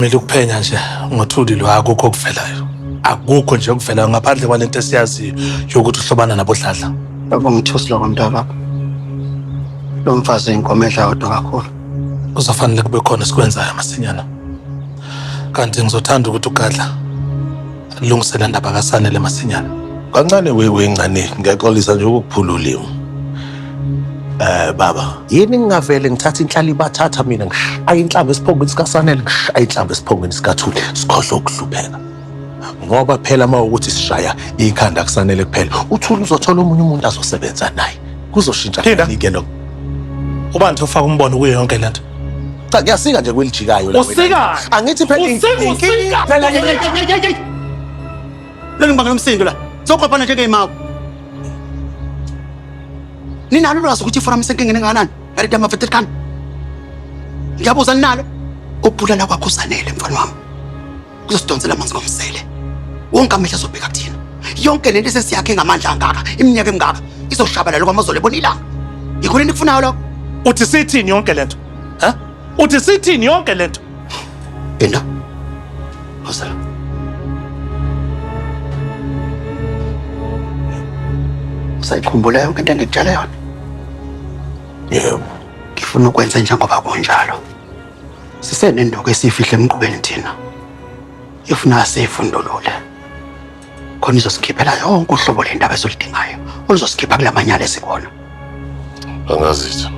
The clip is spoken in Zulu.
Kumele ukuphenya nje ngothuli akukho okuvelayo. Akukho nje okuvelayo ngaphandle kwalento esiyaziyo yokuthi uhlobana nabodladla. Baba ngithusi lo mntwana. Lo mfazi inkomo edla kodwa kakhulu. Kuzofanele kube khona sikwenzayo masinyana. Kanti ngizothanda ukuthi ugadla alungisele indaba kaSanele masinyana. Kancane wengcane ngiyaxolisa nje ukukuphula ulimi. Baba, yini ngingavele ngithatha inhlali bathatha mina ngishaya inhlamba esiphongweni sikaSanele ngishaya inhlamba esiphongweni sikaThuli sikhohle ukuhlupheka. Ngoba phela uma ukuthi sishaya ikhanda kuSanele kuphela, uThuli uzothola omunye umuntu azosebenza naye. Kuzoshintsha kanike lo. Ubani ufaka umbono kuyo yonke lento? Cha ngiyasika nje kwelijikayo la. Usika. Angithi phela usika. Phela Leli ngibanga lomsindo la. Soqophana njengeyimako. Ninalo ulwazi ukuthi iforum isenkingeni enganani? Ngale amavetted kan. Ngiyabuza ninalo. Ukubulala kwakho uSanele mfana wami. Kuzosidonsela amanzi ngomsele. Wonke amehlo azobheka kuthina. Yonke lento esesiyakhe ngamandla angaka, iminyaka emingaka, izoshabalala kwamazolo ebona ilanga. Yikho lento kufunayo lokho. Uthi sithini yonke lento? Ha? Uthi sithini yonke lento? Enda. Hosala. Sayikhumbula yonke into engikutshela yona. Yebo. Ngifuna ukwenza njengoba kunjalo. Sisenendoku esifihle emqubeni thina. Ifuna seyifundulule. Khona izosikhiphela yonke uhlobo lendaba esolidingayo. Oluzosikipha kulamanyala esikona. Angazitho.